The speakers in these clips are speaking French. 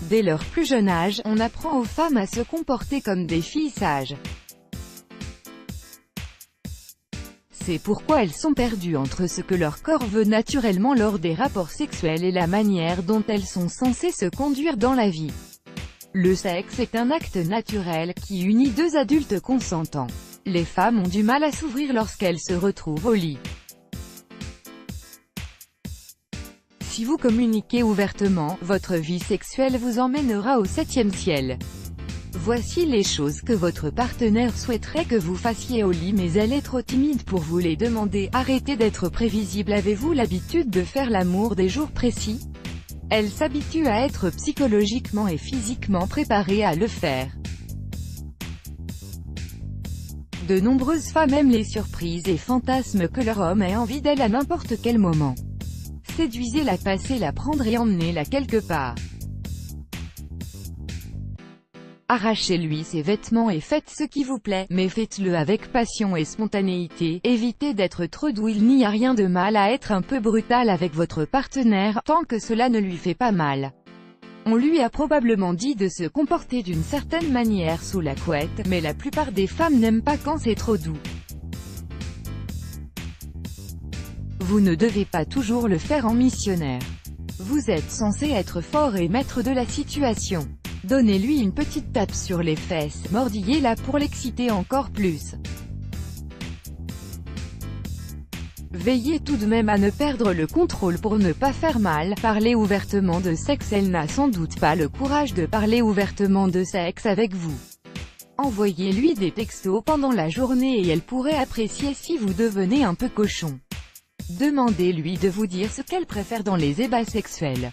Dès leur plus jeune âge, on apprend aux femmes à se comporter comme des filles sages. C'est pourquoi elles sont perdues entre ce que leur corps veut naturellement lors des rapports sexuels et la manière dont elles sont censées se conduire dans la vie. Le sexe est un acte naturel qui unit deux adultes consentants. Les femmes ont du mal à s'ouvrir lorsqu'elles se retrouvent au lit. Si vous communiquez ouvertement, votre vie sexuelle vous emmènera au 7e ciel. Voici les choses que votre partenaire souhaiterait que vous fassiez au lit mais elle est trop timide pour vous les demander. Arrêtez d'être prévisible. Avez-vous l'habitude de faire l'amour des jours précis? Elle s'habitue à être psychologiquement et physiquement préparée à le faire. De nombreuses femmes aiment les surprises et fantasment que leur homme ait envie d'elle à n'importe quel moment. Séduisez-la, passez-la, prendre et emmenez-la quelque part. Arrachez-lui ses vêtements et faites ce qui vous plaît, mais faites-le avec passion et spontanéité. Évitez d'être trop doux. Il n'y a rien de mal à être un peu brutal avec votre partenaire, tant que cela ne lui fait pas mal. On lui a probablement dit de se comporter d'une certaine manière sous la couette, mais la plupart des femmes n'aiment pas quand c'est trop doux. Vous ne devez pas toujours le faire en missionnaire. Vous êtes censé être fort et maître de la situation. Donnez-lui une petite tape sur les fesses, mordillez-la pour l'exciter encore plus. Veillez tout de même à ne perdre le contrôle pour ne pas faire mal. Parlez ouvertement de sexe. Elle n'a sans doute pas le courage de parler ouvertement de sexe avec vous. Envoyez-lui des textos pendant la journée et elle pourrait apprécier si vous devenez un peu cochon. Demandez-lui de vous dire ce qu'elle préfère dans les ébats sexuels.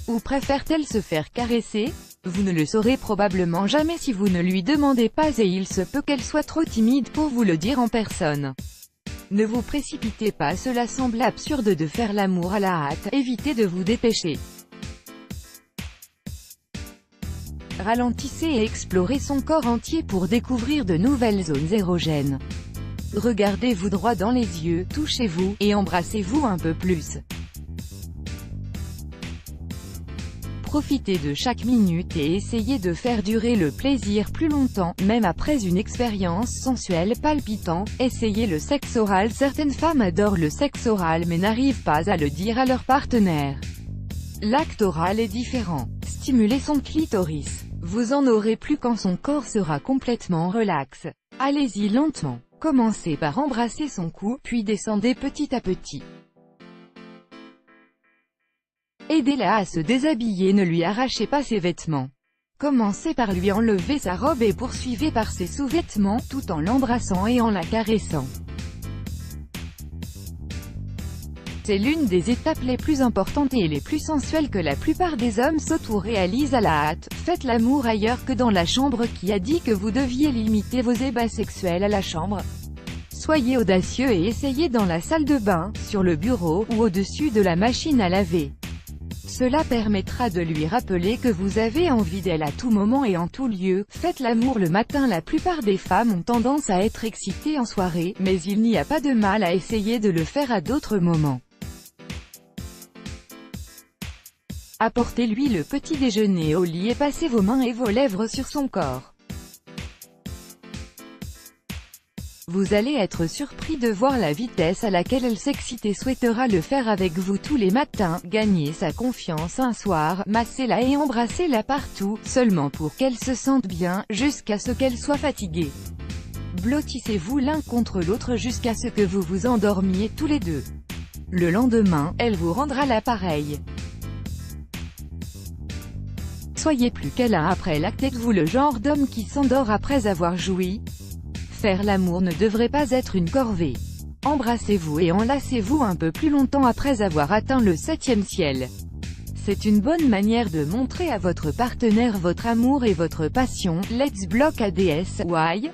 Ou préfère-t-elle se faire caresser? Vous ne le saurez probablement jamais si vous ne lui demandez pas et il se peut qu'elle soit trop timide pour vous le dire en personne. Ne vous précipitez pas, cela semble absurde de faire l'amour à la hâte, évitez de vous dépêcher. Ralentissez et explorez son corps entier pour découvrir de nouvelles zones érogènes. Regardez-vous droit dans les yeux, touchez-vous, et embrassez-vous un peu plus. Profitez de chaque minute et essayez de faire durer le plaisir plus longtemps, même après une expérience sensuelle palpitante. Essayez le sexe oral. Certaines femmes adorent le sexe oral mais n'arrivent pas à le dire à leur partenaire. L'acte oral est différent. Stimulez son clitoris. Vous en aurez plus quand son corps sera complètement relax. Allez-y lentement. Commencez par embrasser son cou, puis descendez petit à petit. Aidez-la à se déshabiller, ne lui arrachez pas ses vêtements. Commencez par lui enlever sa robe et poursuivez par ses sous-vêtements, tout en l'embrassant et en la caressant. C'est l'une des étapes les plus importantes et les plus sensuelles que la plupart des hommes s'auto-réalisent à la hâte. Faites l'amour ailleurs que dans la chambre. Qui a dit que vous deviez limiter vos ébats sexuels à la chambre? Soyez audacieux et essayez dans la salle de bain, sur le bureau, ou au-dessus de la machine à laver. Cela permettra de lui rappeler que vous avez envie d'elle à tout moment et en tout lieu. Faites l'amour le matin. La plupart des femmes ont tendance à être excitées en soirée, mais il n'y a pas de mal à essayer de le faire à d'autres moments. Apportez-lui le petit déjeuner au lit et passez vos mains et vos lèvres sur son corps. Vous allez être surpris de voir la vitesse à laquelle elle s'excite et souhaitera le faire avec vous tous les matins. Gagnez sa confiance un soir, massez-la et embrassez-la partout, seulement pour qu'elle se sente bien, jusqu'à ce qu'elle soit fatiguée. Blottissez-vous l'un contre l'autre jusqu'à ce que vous vous endormiez tous les deux. Le lendemain, elle vous rendra l'appareil. Soyez plus câlin après l'acte. Êtes-vous le genre d'homme qui s'endort après avoir joui? Faire l'amour ne devrait pas être une corvée. Embrassez-vous et enlacez-vous un peu plus longtemps après avoir atteint le 7e ciel. C'est une bonne manière de montrer à votre partenaire votre amour et votre passion. Let's block ADS. Why?